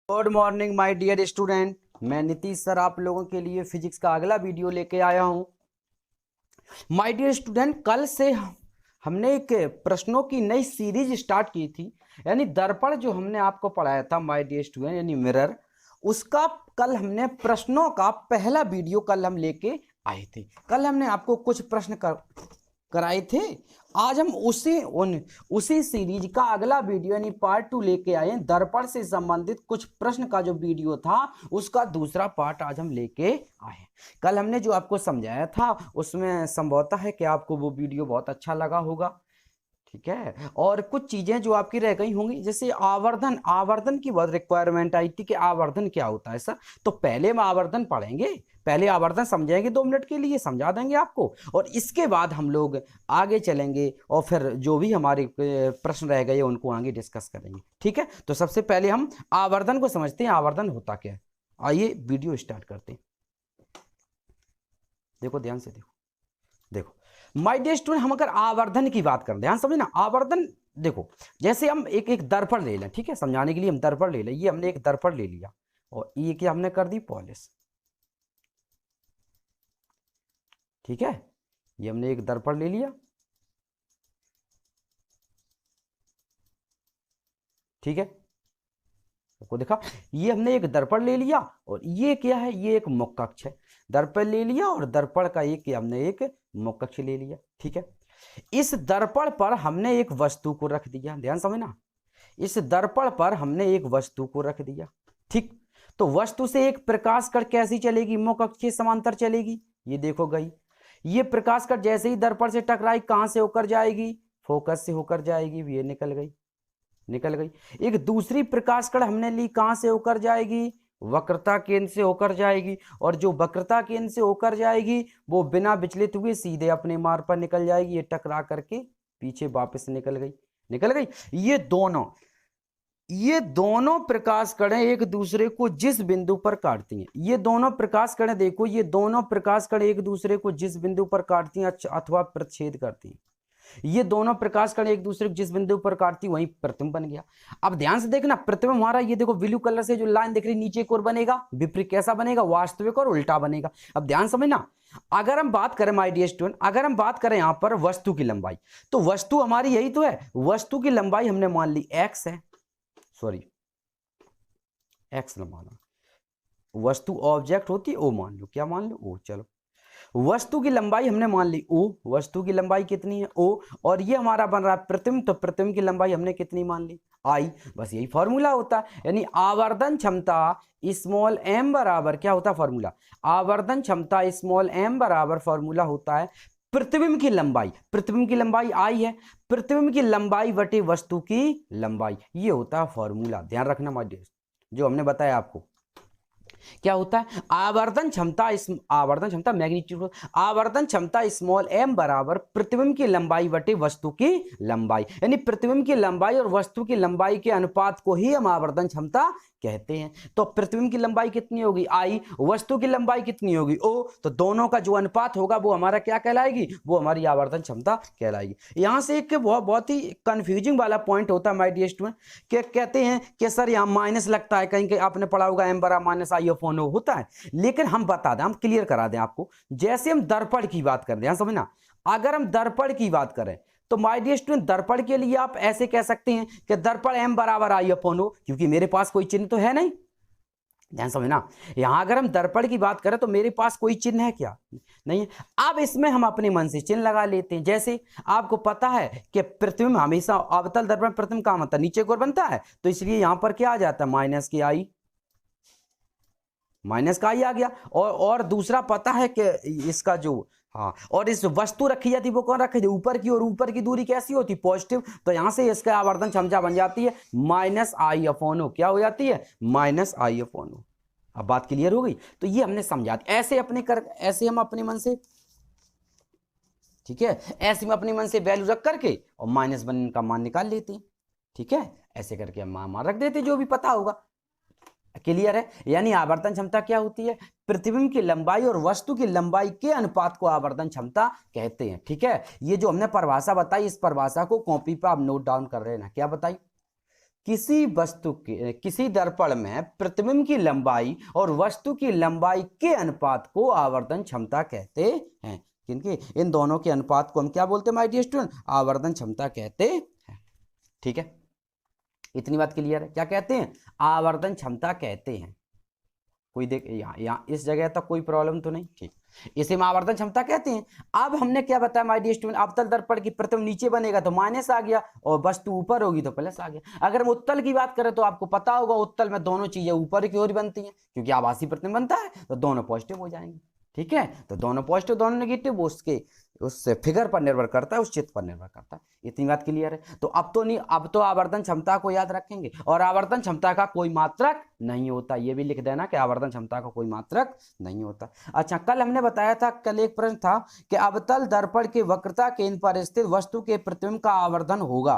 Good morning my dear student. मैं Nitish sir आप लोगों के लिए फिजिक्स का अगला वीडियो लेके आया हूं। माय डियर स्टूडेंट, कल से हमने एक प्रश्नों की नई सीरीज स्टार्ट की थी, यानी दर्पण जो हमने आपको पढ़ाया था माय डियर स्टूडेंट, यानी मिरर। उसका कल हमने प्रश्नों का पहला वीडियो कल हम लेके आए थे। कल हमने आपको कुछ प्रश्न कराए थे। आज हम उसी सीरीज का अगला वीडियो यानी पार्ट 2 लेके आए हैं। दर्पण से संबंधित कुछ प्रश्न का जो वीडियो था उसका दूसरा पार्ट आज हम लेके आए। कल हमने जो आपको समझाया था उसमें संभवतः है कि आपको वो वीडियो बहुत अच्छा लगा होगा, ठीक है। और कुछ चीजें जो आपकी रह गई होंगी, जैसे आवर्धन। आवर्धन की बहुत रिक्वायरमेंट आई थी कि आवर्धन क्या होता है सर, तो पहले हम आवर्धन पढ़ेंगे, पहले आवर्धन समझेंगे, 2 मिनट के लिए समझा देंगे आपको, और इसके बाद हम लोग आगे चलेंगे और फिर जो भी हमारे प्रश्न रह गए उनको आगे डिस्कस करेंगे, ठीक है। तो सबसे पहले हम आवर्धन को समझते हैं, आवर्धन होता क्या है। आइए वीडियो स्टार्ट करते हैं। देखो ध्यान से देखो, देखो माय डियर स्टूडेंट, हम अगर आवर्धन की बात करें, ध्यान समझे ना। आवर्धन देखो, जैसे हम एक दर्पण ले लें, ठीक है, समझाने के लिए हम दर्पण ले लें। ये हमने एक दर्पण ले लिया और ये क्या हमने कर दी, पॉलिश, ठीक है। ये हमने एक दर्पण ले लिया, ठीक है, आपको देखा। ये हमने एक दर्पण ले लिया और ये क्या है, ये एक मुख कक्ष है। दर्पण ले लिया और दर्पण का एक हमने एक मुख कक्ष ले लिया, ठीक है। इस दर्पण पर हमने एक वस्तु को रख दिया, ध्यान समझना। इस दर्पण पर हमने एक वस्तु को रख दिया, ठीक। तो वस्तु से एक प्रकाश कण कैसी चलेगी, मुख अक्ष के समांतर चलेगी। ये देखो गई, ये प्रकाश कण जैसे ही दर्पण से टकराई कहां से होकर जाएगी, फोकस से होकर जाएगी। ये निकल गई, निकल गई। एक दूसरी प्रकाश कण हमने ली, कहां से होकर जाएगी, वक्रता केंद्र से होकर जाएगी। और जो वक्रता केंद्र से होकर जाएगी वो बिना विचलित हुए सीधे अपने मार्ग पर निकल जाएगी। ये टकरा करके पीछे वापस निकल गई, निकल गई। ये दोनों प्रकाश कणें एक दूसरे को जिस बिंदु पर काटती हैं, ये दोनों प्रकाश कणें देखो, ये दोनों प्रकाश कण एक दूसरे को जिस बिंदु पर काटती हैं अथवा प्रतिच्छेद करती हैं, ये दोनों प्रकाश कण एक दूसरे को जिस बिंदु पर काटती, वहीं प्रतिबिंब बन गया। अब ध्यान से देखना, प्रतिबिंब हमारा ये देखो ब्लू कलर से जो लाइन दिख रही नीचे की ओर बनेगा, विपरीत कैसा बनेगा, वास्तविक और उल्टा बनेगा। अब ध्यान समझना, अगर हम बात करें माय डियर स्टूडेंट, अगर हम बात करें यहां पर वस्तु की लंबाई, तो वस्तु हमारी यही तो है। वस्तु की लंबाई हमने मान ली एक्स है, सॉरी एक्स माना। वस्तु ऑब्जेक्ट होती है ओ, मान लो, क्या मान लो, ओ। चलो, वस्तु की लंबाई हमने मान ली ओ, वस्तु की लंबाई कितनी है, ओ। और ये हमारा बन रहा है प्रतिबिंब, तो प्रतिबिंब की लंबाई हमने कितनी मान ली, आई। बस यही फॉर्मूला होता है, यानी आवर्धन क्षमता स्मॉल एम बराबर क्या होता है, फॉर्मूला। आवर्धन क्षमता स्मॉल एम बराबर फॉर्मूला होता है प्रतिबिंब की लंबाई। प्रतिबिंब की लंबाई आई है, प्रतिबिंब की लंबाई बटे वस्तु की लंबाई, ये होता है फॉर्मूला। ध्यान रखना माय डियर, जो हमने बताया आपको क्या होता है। आवर्धन क्षमता मैग्नीट्यूड, आवर्धन क्षमता स्मॉल एम बराबर प्रतिबिंब की लंबाई बटे वस्तु की लंबाई, यानी प्रतिबिंब की लंबाई और वस्तु की लंबाई के अनुपात को ही हम आवर्धन क्षमता कहते हैं। तो प्रतिबिंब की लंबाई कितनी होगी, आई, वस्तु की लंबाई कितनी होगी, ओ। तो दोनों का जो अनुपात होगा वो हमारा क्या कहलाएगी, वो हमारी आवर्धन क्षमता कहलाएगी। यहां से एक बहुत ही कंफ्यूजिंग वाला पॉइंट होता है माय डियर स्टूडेंट, कि कहते हैं कि सर यहाँ माइनस लगता है, कहीं कहीं आपने पढ़ा होगा एम बराबर माइनस आई अपॉन ओ होता है। लेकिन हम बता दें, हम क्लियर करा दें आपको, जैसे हम दर्पण की बात करें, ध्यान समझना, अगर हम दर्पण की बात करें तो माय डियर स्टूडेंट दर्पण के लिए आप ऐसे कह सकते हैं कि दर्पण एम बराबर आई अपॉन ओ, क्योंकि मेरे पास कोई चिन्ह तो है नहीं। ध्यान समझना, यहां अगर हम दर्पण की बात करें तो मेरे पास कोई चिन्ह है क्या, नहीं है। अब इसमें हम अपने मन से चिन्ह लगा लेते हैं। जैसे आपको पता है कि प्रतिबिंब हमेशा अवतल दर्पण प्रतिबिंब का मतलब नीचे की ओर बनता है, तो इसलिए यहां पर क्या आ जाता है, माइनस की आई, माइनस का आई आ गया। और दूसरा पता है कि इसका जो, हाँ, और इस वस्तु रखी जाती वो कौन रखी जाती, ऊपर की, और ऊपर की दूरी कैसी होती, पॉजिटिव। तो यहां से इसका आवर्धन क्षमता बन जाती है माइनस आई अपॉन ओ, क्या हो जाती है, माइनस आई अपॉन ओ। अब बात क्लियर हो गई। तो ये हमने समझा, ऐसे हम अपने मन से, ठीक है, ऐसे हम अपने मन से वैल्यू रख करके और -1 का मान निकाल लेते हैं, ठीक है। ऐसे करके हम मान रख देते, जो भी पता होगा। क्लियर है, यानी आवर्धन क्षमता क्या होती है, प्रतिबिंब की लंबाई और वस्तु की लंबाई के अनुपात को आवर्धन क्षमता कहते हैं, ठीक है। ये जो हमने परिभाषा बताई, इस परिभाषा को कॉपी पर आप नोट डाउन कर रहे हैं ना, क्या बताई, किसी वस्तु के किसी दर्पण में प्रतिबिंब की लंबाई और वस्तु की लंबाई के अनुपात को आवर्धन क्षमता कहते हैं। किनके? इन दोनों के अनुपात को हम क्या बोलते हैं माय डियर स्टूडेंट? आवर्धन क्षमता कहते हैं। ठीक है, इतनी बात क्लियर है? क्या कहते हैं? आवर्धन क्षमता कहते हैं। कोई देख यहाँ इस जगह तक कोई प्रॉब्लम तो नहीं? ठीक, इसे हम आवर्धन क्षमता कहते हैं। अब हमने क्या बताया माय डियर स्टूडेंट? अवतल दर्पण की प्रतिबिंब नीचे बनेगा तो माइनस आ गया और वस्तु ऊपर होगी तो प्लस आ गया। अगर हम उत्तल की बात करें तो आपको पता होगा उत्तल में दोनों चीजें ऊपर की ओर बनती हैं, क्योंकि आभासी प्रतिबिंब बनता है तो दोनों पॉजिटिव हो जाएंगे। ठीक है, तो दोनों पॉजिटिव दोनों नेगेटिव उसके उस फिगर पर निर्भर करता है, उस चित्र पर निर्भर करता है। इतनी बात क्लियर है? तो अब तो नहीं, अब तो आवर्धन क्षमता को याद रखेंगे, और आवर्धन क्षमता का कोई मात्रक नहीं होता। ये भी लिख देना कि आवर्धन क्षमता का कोई मात्रक नहीं होता। अच्छा, कल हमने बताया था, कल एक प्रश्न था कि अवतल दर्पण के वक्रता केंद्र पर स्थित वस्तु के प्रतिबिंब का आवर्धन होगा।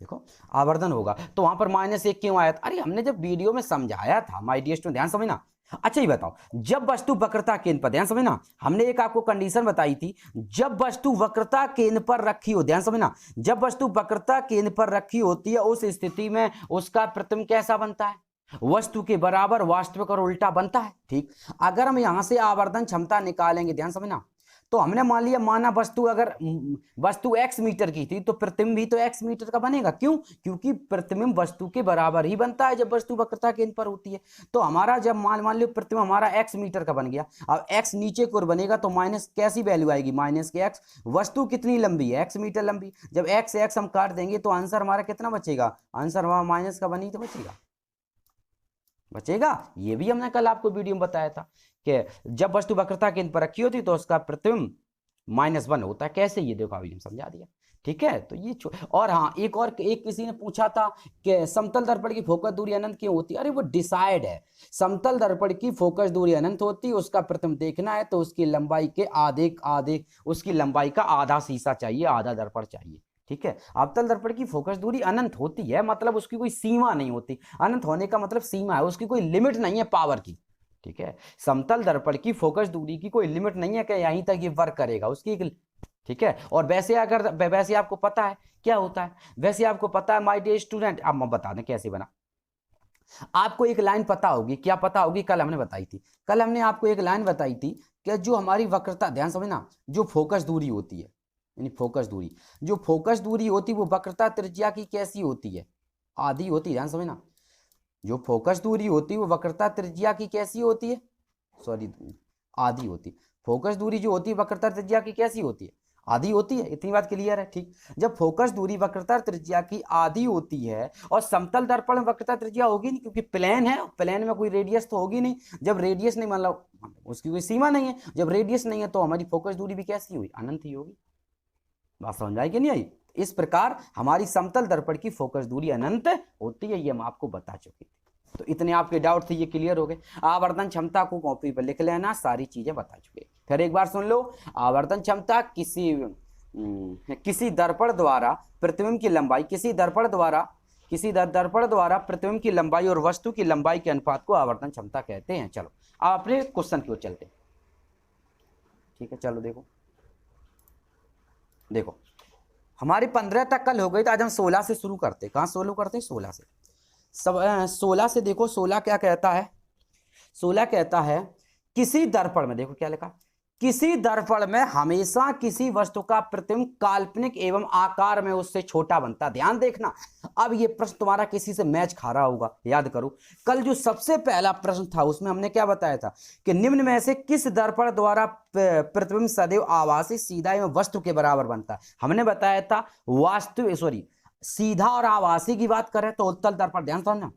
देखो, आवर्धन होगा तो वहां पर -1 क्यों आया था? अरे हमने जब वीडियो में समझाया था माय डियर स्टूडेंट, ध्यान समझना। अच्छा ये बताओ, जब वस्तु वक्रता केंद्र पर, ध्यान समझना, हमने एक आपको कंडीशन बताई थी, जब वस्तु वक्रता केंद्र पर रखी हो, ध्यान समझना, जब वस्तु वक्रता केंद्र पर रखी होती है उस स्थिति में उसका प्रतिबिंब कैसा बनता है? वस्तु के बराबर, वास्तविक और उल्टा बनता है। ठीक, अगर हम यहां से आवर्धन क्षमता निकालेंगे, ध्यान समझना, तो हमने मान लिया, माना वस्तु अगर वस्तु x मीटर की थी तो प्रतिबिंब भी तो x मीटर का बनेगा। क्यों? क्योंकि प्रतिबिंब वस्तु के बराबर ही बनता है जब वस्तु वक्रता केंद्र पर होती है। तो हमारा जब मान लो प्रतिबिंब हमारा x मीटर का बन गया, अब x नीचे की ओर बनेगा तो माइनस कैसी वैल्यू आएगी? माइनस के x। वस्तु कितनी लंबी है? x मीटर लंबी। जब x हम काट देंगे तो आंसर हमारा कितना बचेगा? आंसर हमारा माइनस का बनी तो बचेगा। ये भी हमने कल आपको वीडियो में बताया था कि जब वस्तु वक्रता केंद्र पर रखी होती तो उसका प्रतिबिंब -1 होता है। कैसे? ये देखो अभी हम समझा दिया। ठीक है, तो ये और हाँ, एक किसी ने पूछा था कि समतल दर्पण की फोकस दूरी अनंत क्यों होती है? अरे वो डिसाइड है, समतल दर्पण की फोकस दूरी अनंत होती है, उसका प्रतिबिंब देखना है तो उसकी लंबाई के आधे उसकी लंबाई का आधा शीशा चाहिए, आधा दर्पण चाहिए। ठीक है, अवतल दर्पण की फोकस दूरी अनंत होती है, मतलब उसकी कोई सीमा नहीं होती। अनंत होने का मतलब सीमा है, उसकी कोई लिमिट नहीं है पावर की। ठीक है, समतल दर्पण की फोकस दूरी की कोई लिमिट नहीं है कि यहीं तक ये वर्क करेगा, उसकी एक। ठीक है, और वैसे आपको पता है क्या होता है? वैसे आपको पता है माय डियर स्टूडेंट, अब मैं बता दें कैसे बना। आपको एक लाइन पता होगी, क्या पता होगी? कल हमने बताई थी, कल हमने आपको एक लाइन बताई थी कि जो हमारी वक्रता, ध्यान समझना, जो फोकस दूरी होती है, यानी फोकस दूरी, जो फोकस दूरी होती है वो वक्रता त्रिज्या की कैसी होती है? आधी होती है। ध्यान समझना, जो फोकस दूरी होती है वो वक्रता त्रिज्या की कैसी होती है? सॉरी, आधी होती। फोकस दूरी जो होती है वक्रता त्रिज्या की कैसी होती है? आधी होती है। इतनी बात क्लियर है? ठीक, जब फोकस दूरी वक्रता त्रिज्या की आधी होती है और समतल दर्पण में वक्रता त्रिज्या होगी नहीं, क्योंकि प्लेन है, प्लेन में कोई रेडियस तो होगी नहीं। जब रेडियस नहीं, मतलब उसकी कोई सीमा नहीं है, जब रेडियस नहीं है तो हमारी फोकस दूरी भी कैसी हुई? अनंत ही होगी। बात समझ आई कि नहीं आई? इस प्रकार हमारी समतल दर्पण की फोकस दूरी अनंत होती है, ये हम आपको बता चुके थे। तो इतने आपके डाउट थे, ये क्लियर हो गए। आवर्धन क्षमता को कॉपी पर लिख लेना, सारी चीजें बता चुके। फिर एक बार सुन लो, आवर्धन क्षमता किसी दर्पण द्वारा प्रतिबिंब की लंबाई, किसी दर्पण द्वारा प्रतिबिंब की लंबाई और वस्तु की लंबाई के अनुपात को आवर्धन क्षमता कहते हैं। चलो आप अपने क्वेश्चन की ओर चलते। ठीक है, चलो देखो हमारी 15 तक कल हो गई, तो आज हम 16 से शुरू करते। कहाँ शुरू करते हैं? 16 से। 16 से देखो, 16 क्या कहता है? 16 कहता है किसी दर्पण में, देखो क्या लिखा, किसी दर्पण में हमेशा किसी वस्तु का प्रतिबिंब काल्पनिक एवं आकार में उससे छोटा बनता। ध्यान देखना, अब ये प्रश्न तुम्हारा किसी से मैच खा रहा होगा, याद करो। कल जो सबसे पहला प्रश्न था उसमें हमने क्या बताया था कि निम्न में से किस दर्पण द्वारा प्रतिबिंब सदैव आभासी, सीधा एवं वस्तु के बराबर बनता है? हमने बताया था सीधा और आभासी की बात करें तो उत्तल दर्पण। ध्यान समझना,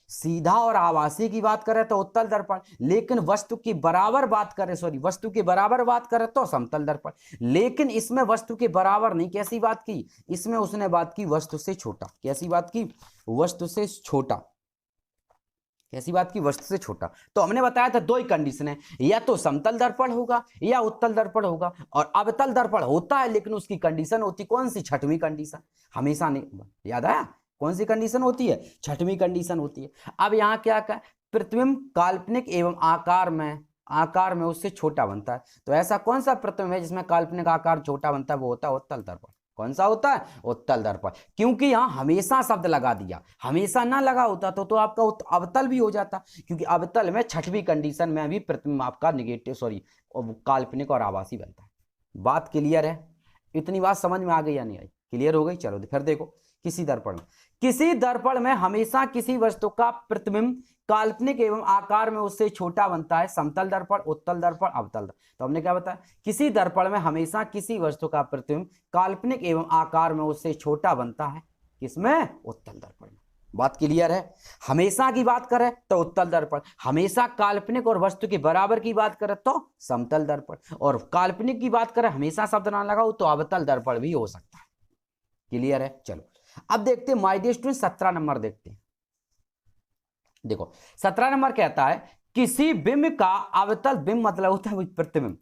सीधा और आभासी की बात करें तो उत्तल दर्पण, लेकिन वस्तु की बराबर बात करें तो समतल दर्पण। लेकिन इसमें वस्तु के बराबर नहीं, कैसी बात की? इसमें उसने बात की वस्तु से छोटा। कैसी बात की? वस्तु से छोटा। कैसी बात की? वस्तु से छोटा। तो हमने बताया था दो ही कंडीशन है, या तो समतल दर्पण होगा या उत्तल दर्पण होगा। और अवतल दर्पण होता है, लेकिन उसकी कंडीशन होती कौन सी? छठवीं कंडीशन। हमेशा नहीं, याद आया? कौन सी कंडीशन होती है? छठवीं कंडीशन होती है। अब यहाँ क्या कहा? प्रतिबिंब काल्पनिक एवं आकार में उससे छोटा बनता है। तो ऐसा कौन सा प्रतिबिंब है जिसमें काल्पनिक आकार छोटा बनता है? वो होता है उत्तल दर्पण। कौन सा होता है? उत्तल दर्पण। क्योंकि यहाँ हमेशा शब्द लगा दिया, हमेशा ना लगा होता तो आपका अवतल भी हो जाता, क्योंकि अवतल में छठवीं कंडीशन में भी प्रतिबिंब आपका निगेटिव सॉरी काल्पनिक और आभासी बनता है। बात क्लियर है? इतनी बात समझ में आ गई या नहीं आई? क्लियर हो गई? चलो फिर देखो, किसी दर्पण में हमेशा किसी वस्तु का प्रतिबिंब काल्पनिक एवं आकार में उससे छोटा बनता है। समतल दर्पण, उत्तल दर्पण, अवतल दर्पण। तो हमने क्या बताया? किसी दर्पण में हमेशा किसी वस्तु का प्रतिबिंब काल्पनिक एवं आकार में उससे छोटा बनता है। किसमें? उत्तल दर्पण में। बात क्लियर है? हमेशा की बात करें तो उत्तल दर्पण, हमेशा काल्पनिक और वस्तु के बराबर की बात करें तो समतल दर्पण, और काल्पनिक की बात करें हमेशा शब्द ना लगाओ तो अवतल दर्पण भी हो सकता है। क्लियर है? चलो अब देखते हैं माय डियर स्टूडेंट 17 नंबर देखते हैं। देखो 17 नंबर कहता है किसी बिंब का अवतल, बिंब मतलब होता है प्रतिबिंब,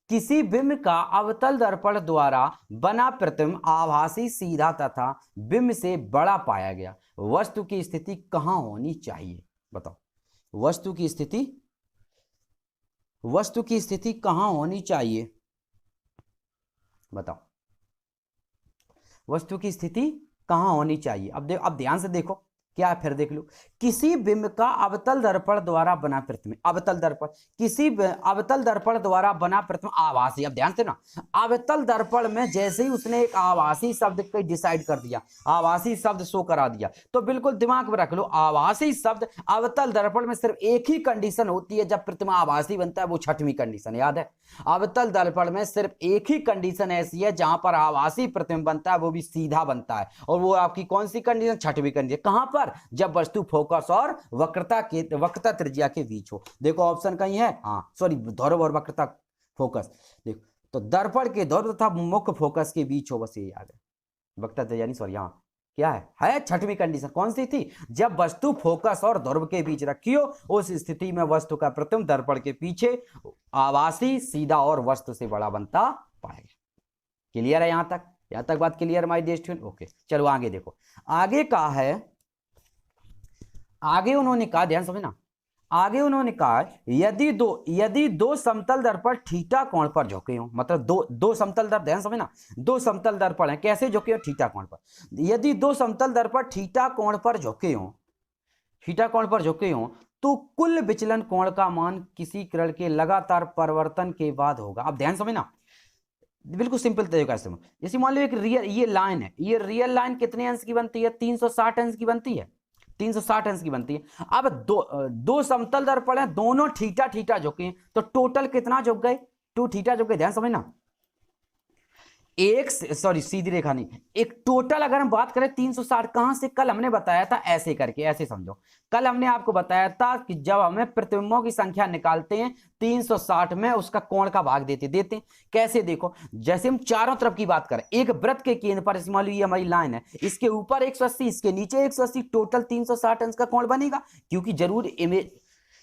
किसी बिंब का अवतल दर्पण द्वारा बना प्रतिबिंब आभासी, सीधा तथा बिंब से बड़ा पाया गया। वस्तु की स्थिति कहां होनी चाहिए? बताओ, वस्तु की स्थिति कहां होनी चाहिए? बताओ, वस्तु की स्थिति कहां होनी चाहिए? अब ध्यान से देखो क्या है, फिर देख लो। किसी बिंब का अवतल दर्पण द्वारा बना प्रतिबिंब, अवतल दर्पण, किसी अवतल दर्पण द्वारा बना प्रतिबिंब आभासी। अब ध्यान से ना, अवतल दर्पण में जैसे ही उसने एक आभासी शब्द को डिसाइड कर दिया, आभासी शब्द शो करा दिया, तो बिल्कुल दिमाग में रख लो, आभासी शब्द अवतल दर्पण में सिर्फ एक ही कंडीशन होती है जब प्रतिबिंब आभासी बनता है, वो छठवीं कंडीशन, याद है? अवतल दर्पण में सिर्फ एक ही कंडीशन ऐसी है जहां पर आभासी प्रतिबिंब बनता है, वो भी सीधा बनता है, और वो आपकी कौन सी कंडीशन? छठवीं कंडीशन। कहां पर? जब वस्तु फोकस और वक्रता त्रिज्या के बीच हो। देखो ऑप्शन कहीं है, हाँ सॉरी, ध्रुव और वक्रता फोकस। देखो तो दर्पण के ध्रुव तथा मुख्य फोकस के बीच हो, बस ये याद है। वक्रता त्रिज्या नहीं, सॉरी, यहाँ क्या है छठवीं कंडीशन। कौन सी थी? जब वस्तु फोकस और ध्रुव के बीच रखी हो, उस स्थिति में वस्तु का प्रतिबिंब दर्पण के पीछे आभासी, सीधा और वस्तु से बड़ा बनता पाएगा। क्लियर है यहां तक? यहां तक बात clear my dear student? Okay, चलो आगे देखो। आगे का है, आगे उन्होंने कहा, ध्यान समझना, आगे उन्होंने कहा यदि दो समतल दर्पण थीटा कोण पर झुके हों, मतलब दो समतल दर्पण, ध्यान समझना, दो समतल दर्पण है, कैसे झुके हो? थीटा कोण पर। यदि दो समतल दर्पण थीटा कोण पर झुके हों, थीटा कोण पर झुके हों, तो कुल विचलन कोण का मान किसी किरण के लगातार परिवर्तन के बाद होगा। अब ध्यान समझना, बिल्कुल सिंपल तरीका से। जैसे मान लो एक ये लाइन है, ये रियल लाइन कितने अंश की बनती है? 360 अंश की बनती है, 360 अंश की बनती है। अब दो समतल दर्पण है, दोनों थीटा थीटा झुके हैं, तो टोटल कितना झुक गए? 2 थीटा झुक गए। ध्यान समझना, एक सॉरी सीधी रेखा नहीं, एक टोटल अगर हम बात करें 360 कहां से? कल हमने बताया था ऐसे करके, ऐसे समझो, कल हमने आपको बताया था कि जब हमें प्रतिबिंबों की संख्या निकालते हैं 360 में उसका कोण का भाग देते हैं। कैसे? देखो, जैसे हम चारों तरफ की बात करें, एक वृत्त के केंद्र पर, मान लो ये हमारी लाइन है, इसके ऊपर 180, इसके नीचे 180, टोटल 360 अंश का कोण बनेगा। क्योंकि जरूर इमेज,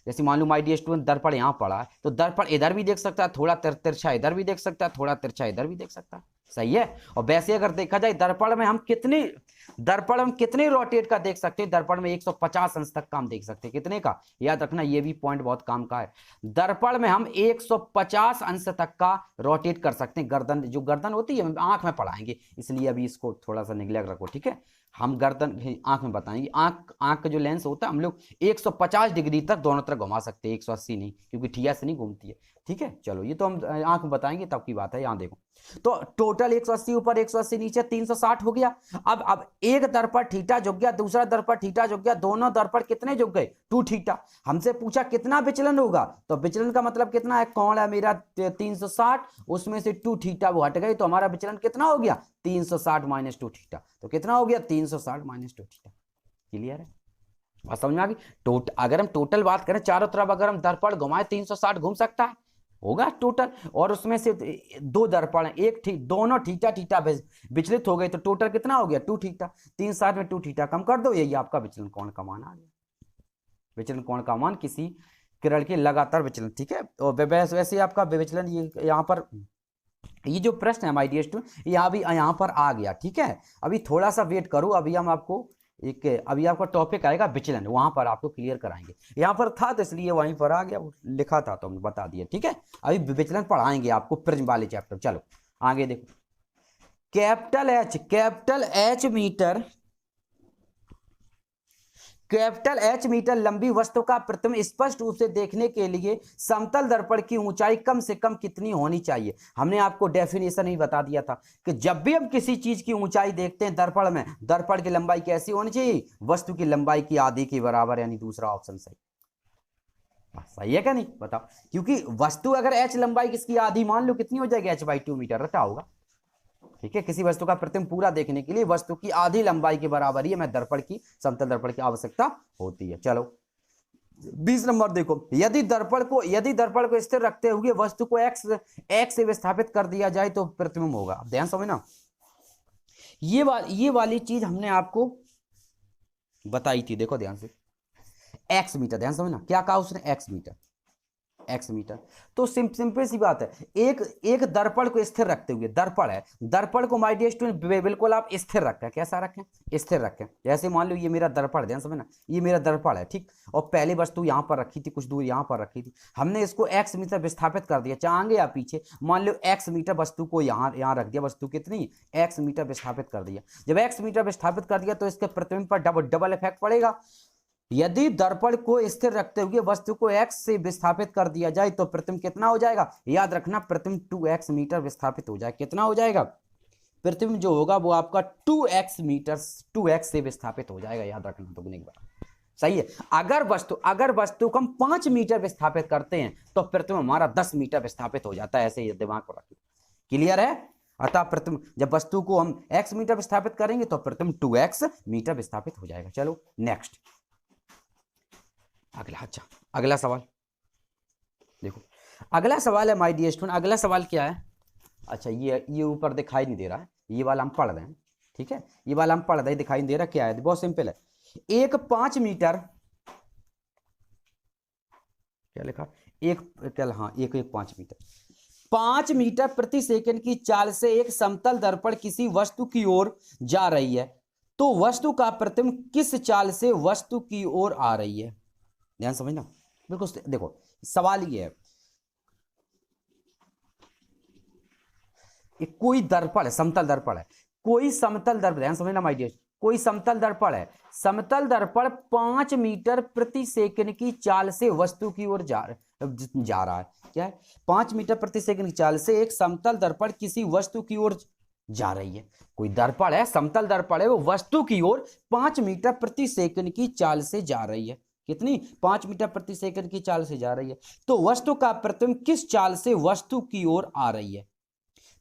जैसे मान लो माय डियर स्टूडेंट दर्पण यहां पड़ा है, तो दर्पण इधर भी देख सकता है, थोड़ा तिरछा इधर भी देख सकता है, थोड़ा तिरछा इधर भी देख सकता है, सही है। और वैसे अगर देखा जाए दर्पण में हम कितने रोटेट का देख सकते हैं? दर्पण में 150 अंश तक का हम देख सकते हैं। कितने का? याद रखना, ये भी पॉइंट बहुत काम का है। दर्पण में हम 150 अंश तक का रोटेट कर सकते हैं। गर्दन, जो गर्दन होती है, आंख में पढ़ाएंगे, इसलिए अभी इसको थोड़ा सा निगलेक्ट रखो, ठीक है? हम गर्दन आंख में बताएंगे। आंख का जो लेंस होता है, हम लोग 150 डिग्री तक दोनों तरफ घुमा सकते हैं, 180 नहीं, क्योंकि ठिया से नहीं घूमती है, ठीक है? चलो ये तो हम आंख में बताएंगे, तब की बात है। यहाँ देखो, तो टोटल 180 ऊपर 180 नीचे 360 हो गया। अब एक दर्पण थीटा झुक गया, दूसरा दर्पण थीटा झुक गया, दोनों दर्पण कितने झुक गए? 2 थीटा। हमसे पूछा कितना विचलन होगा, तो विचलन का मतलब कितना है? कोण है मेरा 360, उसमें से 2 थीटा वो हट गए, तो हमारा विचलन कितना हो गया? 360 माइनस 2 थीटा। तो कितना हो गया? 360 माइनस 2 थीटा। क्लियर है? बात समझ में आ गई? अगर हम टोटल बात करें, चारों तरफ अगर हम दर्पण घुमाए 360 घूम सकता है, होगा टोटल। और उसमें से 2 दर्पण है, दोनों थीटा थीटा विचलित हो गए, तो टोटल कितना हो गया? 2 थीटा। 360 में 2 थीटा कम कर दो, यही आपका विचलन कोण का मान आ गया। विचलन कोण का मान किसी किरण के लगातार विचलन, ठीक है? और वैसे आपका विचलन ये यहाँ पर, ये जो प्रश्न है माय डियर स्टूडेंट, यहाँ पर आ गया, ठीक है? अभी थोड़ा सा वेट करो, अभी हम आपको अभी आपका टॉपिक आएगा विचलन, वहां पर आपको क्लियर कराएंगे। यहाँ पर था तो इसलिए वहीं पर आ गया, लिखा था तो हमने बता दिया, ठीक है? अभी विचलन पढ़ाएंगे आपको प्रिज्म वाले चैप्टर। चलो आगे देखो, कैपिटल एच मीटर लंबी वस्तु का प्रतिबिंब स्पष्ट रूप से देखने के लिए समतल दर्पण की ऊंचाई कम से कम कितनी होनी चाहिए। हमने आपको डेफिनेशन ही बता दिया था कि जब भी हम किसी चीज की ऊंचाई देखते हैं दर्पण में, दर्पण की लंबाई कैसी होनी चाहिए, वस्तु की लंबाई की आधी के बराबर, यानी दूसरा ऑप्शन सही। सही है क्या नहीं बताओ, क्योंकि वस्तु अगर एच लंबाई किसकी आधी मान लो कितनी हो जाएगी, h/2 मीटर रखा होगा। ठीक है, किसी वस्तु का प्रतिबिंब पूरा देखने के लिए वस्तु की आधी लंबाई के बराबर ही हमें दर्पण की, समतल दर्पण की आवश्यकता होती है। चलो 20 नंबर देखो, यदि दर्पण को स्थिर रखते हुए वस्तु को x से विस्थापित कर दिया जाए तो प्रतिबिंब होगा। अब ध्यान समझना, ये वाली चीज हमने आपको बताई थी, देखो ध्यान से, x मीटर, ध्यान समझना क्या कहा उसने, x मीटर। तो सिंपल सी बात है, एक दर्पण को स्थिर रखते हुए, दर्पण है, दर्पण को माय डियर स्टूडेंट बिल्कुल आप स्थिर रखें, कैसा रखें, स्थिर रखें। जैसे मान लो ये मेरा दर्पण, ध्यान समझना, ये मेरा दर्पण है, ठीक, और पहले वस्तु यहां पर रखी थी, कुछ दूर यहां पर रखी थी, हमने इसको x मीटर विस्थापित कर दिया, चाहे आगे या पीछे, मान लो x मीटर वस्तु को यहां रख दिया, वस्तु कितनी x मीटर विस्थापित कर दिया। जब x मीटर विस्थापित कर दिया तो इसके प्रतिबिंब पर डबल इफेक्ट पड़ेगा। यदि दर्पण को स्थिर रखते हुए वस्तु को x से विस्थापित कर दिया जाए तो प्रतिबिंब कितना हो जाएगा, याद रखना प्रतिबिंब 2x मीटर विस्थापित हो जाए, कितना हो जाएगा, प्रतिबिंब जो होगा वो आपका 2x से विस्थापित हो जाएगा, याद रखना दुगने के बराबर। सही है, अगर वस्तु को हम 5 मीटर विस्थापित करते हैं तो प्रतिबिंब हमारा 10 मीटर विस्थापित हो जाता है, ऐसे ये दिमाग को रखिए, क्लियर है। अतः प्रतिबिंब जब वस्तु को हम x मीटर विस्थापित करेंगे तो प्रतिबिंब 2x मीटर विस्थापित हो जाएगा। चलो नेक्स्ट, अगला सवाल देखो, अगला सवाल है माय डियर स्टूडेंट, अगला सवाल क्या है, अच्छा ये ऊपर दिखाई नहीं दे रहा है, ये वाला हम पढ़ रहे हैं, ठीक है, ये वाला हम पढ़ रहे हैं, दिखाई नहीं दे रहा, क्या है, बहुत सिंपल है, एक 5 मीटर, क्या लिखा, एक 5 मीटर, 5 मीटर प्रति सेकंड की चाल से एक समतल दर्पण किसी वस्तु की ओर जा रही है, तो वस्तु का प्रतिबिंब किस चाल से वस्तु की ओर आ रही है। ध्यान समझना, बिल्कुल देखो सवाल ये है, कोई दर्पण है, समतल दर्पण है, कोई समतल दर्पण, ध्यान समझना माय डियर, कोई समतल दर्पण है, समतल दर्पण 5 मीटर प्रति सेकंड की चाल से वस्तु की ओर जा रहा है, क्या है, 5 मीटर प्रति सेकंड की चाल से एक समतल दर्पण किसी वस्तु की ओर जा रही है। कोई दर्पण है, समतल दर्पण है, वो वस्तु की ओर 5 मीटर प्रति सेकंड की चाल से जा रही है, कितनी, 5 मीटर प्रति सेकंड की चाल से जा रही है, तो वस्तु का प्रतिबिंब किस चाल से वस्तु की ओर आ रही है,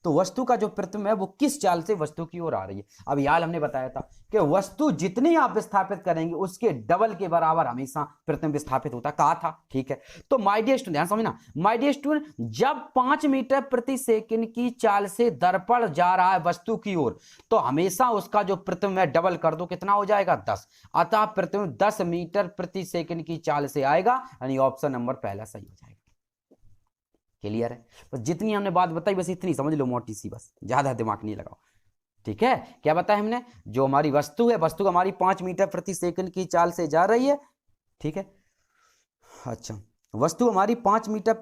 तो वस्तु का जो प्रतिबिंब है वो किस चाल से वस्तु की ओर आ रही है। अब यार हमने बताया था कि वस्तु जितनी आप विस्थापित करेंगे उसके डबल के बराबर हमेशा प्रतिबिंब विस्थापित होता, कहा था, ठीक है। तो माय डियर स्टूडेंट ध्यान समझना, माय डियर स्टूडेंट जब 5 मीटर प्रति सेकंड की चाल से दर्पण जा रहा है वस्तु की ओर, तो हमेशा उसका जो प्रतिबिंब है डबल कर दो, कितना हो जाएगा, 10, अतः प्रतिबिंब 10 मीटर प्रति सेकंड की चाल से आएगा, यानी ऑप्शन नंबर पहला सही हो जाएगा। क्लियर है, बस जितनी हमने बात बताई बस इतनी समझ लो, मोटी सी, बस ज्यादा दिमाग नहीं लगाओ, ठीक है। क्या बताया हमने, जो हमारी वस्तु है, वस्तु हमारी 5 मीटर प्रति सेकंड की चाल से जा रही है, ठीक है, अच्छा वस्तु हमारी 5 मीटर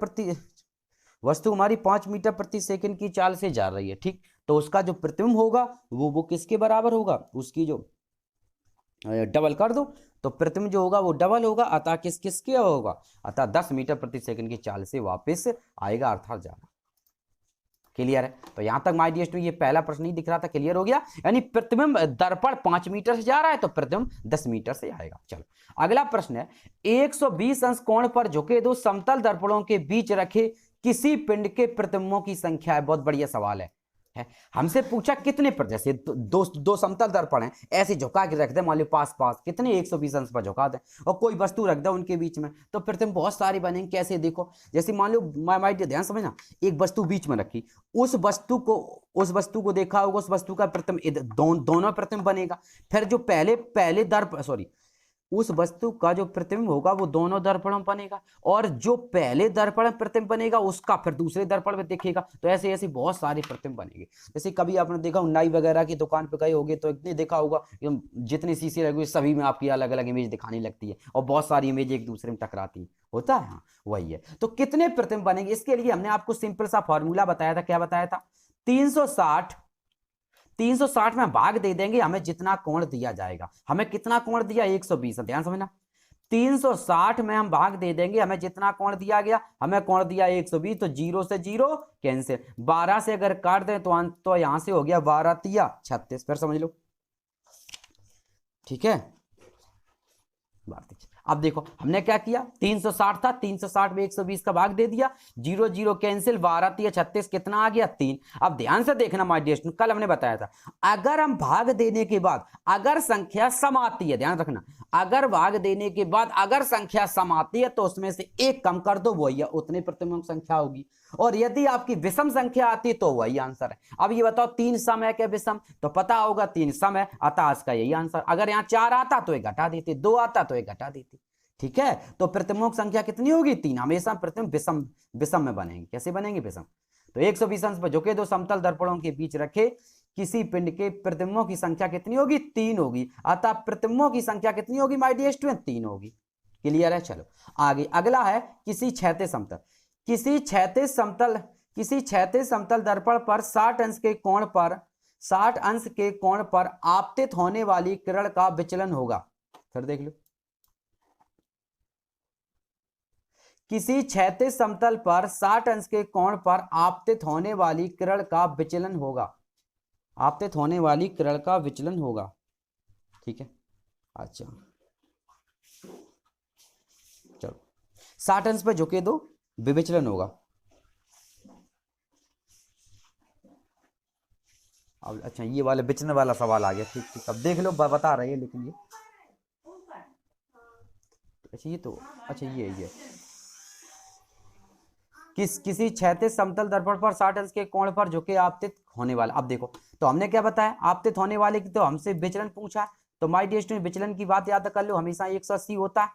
प्रति सेकंड की चाल से जा रही है, ठीक, तो उसका जो प्रतिबिंब होगा वो किसके बराबर होगा, उसकी जो डबल कर दो तो प्रतिबिंब जो होगा वो डबल होगा, अतः किसके होगा, अतः 10 मीटर प्रति सेकंड की चाल से वापस आएगा, अर्थात जाना। क्लियर है, तो यहां तक माय डियर स्टूडेंट ये पहला प्रश्न नहीं दिख रहा था, क्लियर हो गया, यानी प्रतिबिंब दर्पण 5 मीटर से जा रहा है तो प्रतिबिंब 10 मीटर से आएगा। चलो अगला प्रश्न है, 120 अंश कोण पर झुके दो समतल दर्पणों के बीच रखे किसी पिंड के प्रतिबिंबों की संख्या है। बहुत बढ़िया सवाल है, हमसे पूछा कितने पर, जैसे दो समतल दर्पण है, ऐसे झुका के रख दे, मान लो पास कितने 120 अंश पर झुका दे, और कोई वस्तु रख दे उनके बीच में, तो प्रतिबिंब बहुत सारे बनेंगे। कैसे, देखो जैसे मान लो माय डियर ध्यान समझना, एक वस्तु बीच में रखी, उस वस्तु को देखा होगा, उस वस्तु का प्रतिबिंब दोनों प्रतिबिंब बनेगा, फिर जो पहले दर्पण उस वस्तु का जो प्रतिबिंब होगा वो दोनों दर्पणों में बनेगा, और जो पहले दर्पण में प्रतिबिंब बनेगा उसका फिर दूसरे दर्पण में दिखेगा, तो ऐसे ऐसे बहुत सारे प्रतिबिंब बनेंगे। जैसे कभी आपने देखा नाई वगैरह की दुकान पे गए होगे तो इतने देखा होगा, जितने शीशे लगे सभी में आपकी अलग अलग इमेज दिखाने लगती है, और बहुत सारी इमेज एक दूसरे में टकराती है, होता है, हाँ वही है। तो कितने प्रतिबिंब बनेंगे, इसके लिए हमने आपको सिंपल सा फॉर्मूला बताया था, क्या बताया था, 360 में भाग दे देंगे, हमें जितना कोण दिया जाएगा। हमें कितना कोण दिया? 120। ध्यान समझना, 360 में हम भाग दे देंगे, हमें जितना कोण दिया गया, हमें कोण दिया 120, तो 0 से 0 कैंसिल। 12 से अगर काट दें तो यहां से हो गया 12 तिया 36। फिर समझ लो, ठीक है। अब देखो हमने क्या किया, 360 था, 360 में 120 का भाग दे दिया, 0 0 कैंसिल, 12 तिया 36, कितना आ गया? 3। अब ध्यान से देखना माय डियर स्टूडेंट, कल हमने बताया था अगर हम भाग देने के बाद अगर संख्या सम आती है, ध्यान रखना, अगर भाग देने के बाद अगर संख्या सम आती है तो उसमें से एक कम कर दो, वही उतनी प्रतिमक संख्या होगी। और यदि आपकी विषम संख्या आती तो वही आंसर है। अब ये बताओ 3 सम है क्या विषम? तो पता होगा 3 सम है, अतः इसका यही आंसर। अगर यहाँ 4 आता तो एक घटा देते, 2 आता तो एक घटा देते, ठीक है। तो प्रतिमक संख्या कितनी होगी? 3। हमेशा प्रतिमक विषम विषम में बनेंगे। कैसे बनेंगे? विषम। तो 120 अंश पर झुके दो समतल दर्पणों के बीच रखे किसी पिंड के प्रतिबिंबों की संख्या कितनी होगी? 3 होगी। अतः प्रतिबिंबों की संख्या कितनी होगी माय डियर स्टूडेंट? 3 होगी। क्लियर है? चलो आगे अगला है किसी क्षैतिज समतल, किसी क्षैतिज समतल दर्पण पर 60 अंश के कोण पर आपतित होने वाली किरण का विचलन होगा। फिर देख लो, किसी क्षैतिज समतल पर 60 अंश के कोण पर आपतित होने वाली किरण का विचलन होगा। आपतित होने वाली किरण का विचलन होगा, ठीक है। अच्छा चलो, 60 अंश पे झुके दो, विचलन होगा। अब अच्छा ये वाले विचलन वाला सवाल आ गया, ठीक ठीक। अब देख लो, बता रहे हैं लेकिन ये अच्छा, ये तो अच्छा ये किसी क्षैतिज समतल दर्पण पर 60 अंश के कोण पर झुके आपतित होने वाला। अब देखो तो हमने क्या बताया, आपतित होने वाले की तो हमसे विचलन पूछा है। तो माय डियर स्टूडेंट विचलन की बात याद कर लो, हमेशा 180 होता है,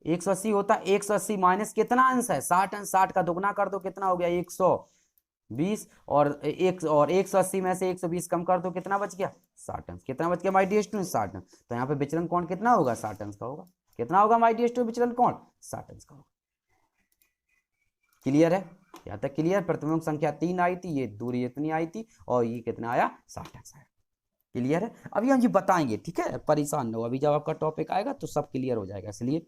180 होता है। 180 माइनस कितना अंश है? 60 अंश। 60 का दुगना कर दो, कितना हो गया? 120। और 180 में से 120 कम कर दो, कितना बच गया? 60 अंश। कितना बच गया माय डियर स्टूडेंट? 60 अंश। तो यहाँ पे विचलन कोण कितना होगा? 60 अंश का होगा। कितना होगा माय डियर स्टूडेंट विचलन कोण? 60 अंश का होगा। क्लियर है? यहाँ तक क्लियर? प्रतिबिंब संख्या 3 आई थी, ये दूरी इतनी आई थी, और ये कितना आया? 60 अंश आया। क्लियर है? अभी हम ये बताएंगे, ठीक है, परेशान न हो। अभी जब आपका टॉपिक आएगा तो सब क्लियर हो जाएगा, इसलिए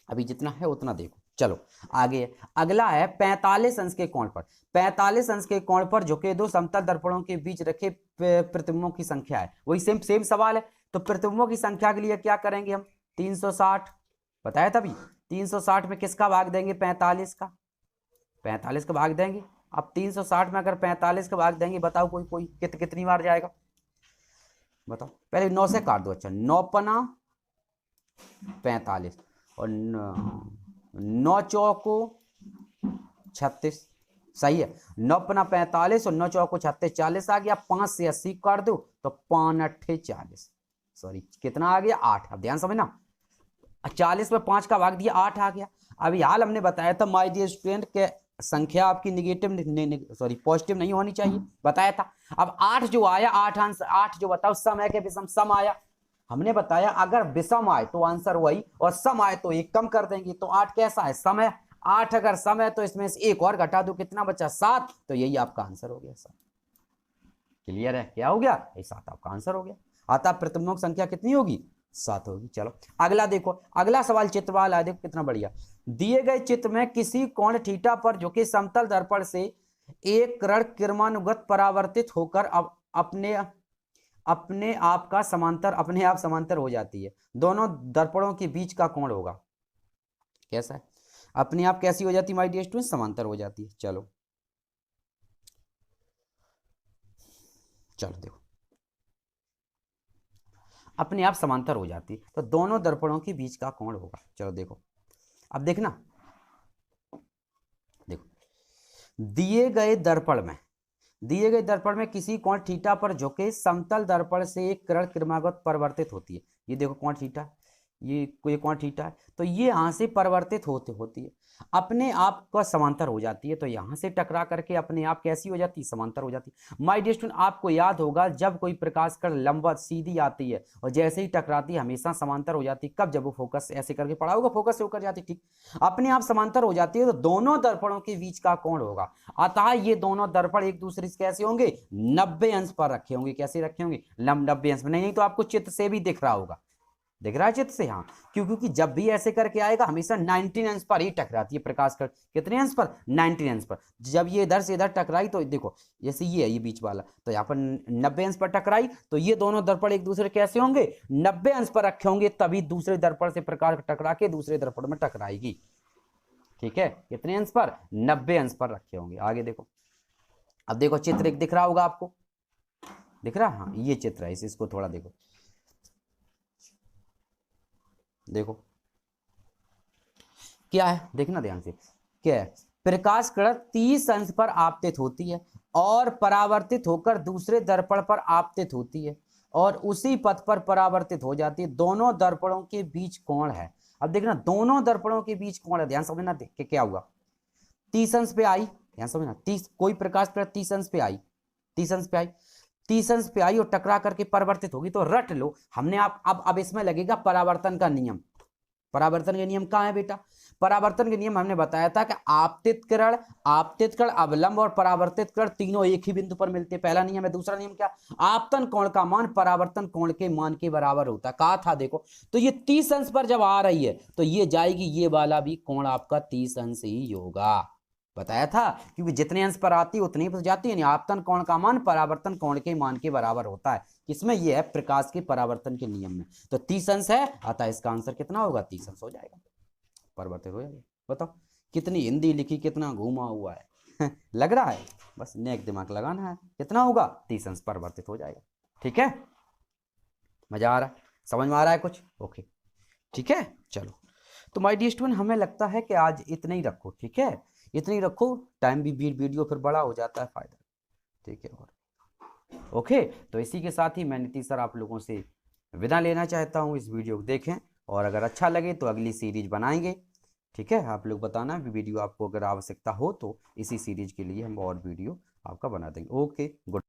अभी जितना है उतना देखो। चलो आगे अगला है 45 अंश के कोण पर। 45 अंश के कोण पर झुके दो समतल दर्पणों के बीच रखे प्रतिबिंबों की संख्या है। वही सेम सवाल है। तो प्रतिबिंबों की संख्या के लिए क्या करेंगे हम? 360 बताया तभी। 360 में किसका भाग देंगे? 45 का। 45 का भाग देंगे। अब 360 में अगर 45 का भाग देंगे, बताओ कोई कितनी बार जाएगा? बताओ, पहले 9 से काट दो। अच्छा, 9 पना 45 और 9 चौको 36, सही है। 9 पना 45 और 9 चौको 36, 40 आ गया। 5 से 80 काट दो तो 5 अट्ठे 40, सॉरी कितना आ गया? 8। अब ध्यान समझना, 40 में 5 का भाग दिया, 8 आ गया। अभी हाल हमने बताया था माय डियर स्टूडेंट के संख्या आपकी पॉजिटिव नहीं होनी चाहिए, बताया था। अब 8 जो आया, 8 अंश, 8 जो बताओ सम है कि विषम? सम आया। हमने बताया अगर विषम आए तो आंसर वही, और सम आए तो एक कम कर देंगे। तो 8 कैसा है? सम है। 8 अगर सम है तो इसमें से एक और घटा दो, कितना बचा? 7। तो यही आपका आंसर हो गया, 7। क्लियर है? क्या हो गया? ये 7 आपका आंसर हो गया। अतः प्रतिबिंबों की संख्या कितनी होगी? 7 होगी। चलो अगला देखो, अगला सवाल चित्र वाला है, देखो कितना बढ़िया। दिए गए चित्र में किसी कोण थीटा पर झुके समतल दर्पण से एक किरण क्रमानुगत परावर्तित होकर अब अपने आप समांतर हो जाती है। दोनों दर्पणों के बीच का कोण होगा कैसा है? अपने आप कैसी हो जाती माय डियर स्टूडेंट? समांतर हो जाती है। चलो देखो, अपने आप समांतर हो जाती है तो दोनों दर्पणों के बीच का कोण होगा। चलो देखो, अब देखना, देखो दिए गए दर्पण में किसी कोण थीटा पर झुके समतल दर्पण से एक किरण क्रमागत परिवर्तित होती है। ये देखो कोण थीटा, ये कोण थीटा है, तो ये यहाँ से परिवर्तित होती है, अपने आप का समांतर हो जाती है। तो यहाँ से टकरा करके अपने आप कैसी हो जाती है, समांतर हो जाती है। माय डियर स्टूडेंट, आपको याद होगा जब कोई प्रकाश कण लंबवत सीधी आती है और जैसे ही टकराती है हमेशा समांतर हो जाती है। कब, जब वो फोकस ऐसे करके पड़ा होगा, फोकस से होकर जाती है, ठीक, अपने आप समांतर हो जाती है। तो दोनों दर्पणों के बीच का कोण होगा, अतः ये दोनों दर्पण एक दूसरे से कैसे होंगे, 90 अंश पर रखे होंगे। कैसे रखे होंगे, 90 अंश में। नहीं तो आपको चित्र से भी दिख रहा होगा, दिख रहा है चित्र से, हाँ, क्योंकि जब भी ऐसे करके आएगा हमेशा 19 अंश पर ही टकराती है प्रकाश कण। कितने अंश पर, 19 अंश पर। जब ये इधर से इधर टकराई तो देखो जैसे ये है, ये बीच वाला, तो यहाँ पर 90 अंश पर टकराई, तो ये दोनों दर्पण एक दूसरे कैसे होंगे, 90 अंश पर रखे होंगे, तभी दूसरे दर्पण से प्रकाश टकरा के दूसरे दर्पण में टकराएगी। ठीक है, कितने अंश पर, 90 अंश पर रखे होंगे। आगे देखो, अब देखो चित्र एक दिख रहा होगा आपको, दिख रहा, हाँ ये चित्र है, इसको थोड़ा देखो, देखो क्या है, देखना ध्यान से, क्या है, प्रकाश कण 30 अंश पर आपतित होती है और परावर्तित होकर दूसरे दर्पण पर आपतित होती है और उसी पथ पर परावर्तित हो जाती है। दोनों दर्पणों के बीच कोण है। अब देखना, दोनों दर्पणों के बीच कोण है, ध्यान समझना कि क्या हुआ, 30 अंश पे आई, ध्यान समझना, 30, कोई प्रकाश कण 30 अंश पे आई, 30 अंश पे आई, 30 अंश पे आई और टकरा करके परिवर्तित होगी। तो रट लो, हमने अब इसमें लगेगा परावर्तन का नियम। परावर्तन का नियम कहाँ है बेटा, परावर्तन के नियम हमने बताया था कि आपतित कण, अवलंब और परावर्तित कण तीनों एक ही बिंदु पर मिलते हैं। पहला नियम है। दूसरा नियम क्या, आपतन कोण का मान परावर्तन कोण के मान के बराबर होता है। कहा था देखो, तो ये 30 अंश पर जब आ रही है तो ये जाएगी, ये वाला भी कोण आपका 30 अंश ही होगा, बताया था, क्योंकि जितने अंश पर आती है उतनी पर जाती है। आपतन कोण का मान परावर्तन कोण के मान के बराबर होता है। किसमें, ये है प्रकाश के परावर्तन के नियम में। तो 30 अंश है, अतः इसका आंसर कितना होगा, 30 अंश हो जाएगा, परिवर्तित हो जाएगा। बताओ कितनी हिंदी लिखी, कितना घूमा हुआ है लग रहा है, बस नेक दिमाग लगाना है। कितना होगा, 30 अंश परिवर्तित हो जाएगा। ठीक है, मजा आ रहा है, समझ में आ रहा है कुछ, ओके ठीक है। चलो, तो माय डियर स्टूडेंट, हमें लगता है कि आज इतना ही रखो, ठीक है, इतनी रखो, टाइम भी वीडियो फिर बड़ा हो जाता है, फायदा, ठीक है। और ओके, तो इसी के साथ ही मैं नीतीश सर आप लोगों से विदा लेना चाहता हूँ। इस वीडियो को देखें और अगर अच्छा लगे तो अगली सीरीज बनाएंगे, ठीक है। आप लोग बताना वीडियो आपको अगर आवश्यकता हो तो इसी सीरीज के लिए हम और वीडियो आपका बना देंगे। Okay, good.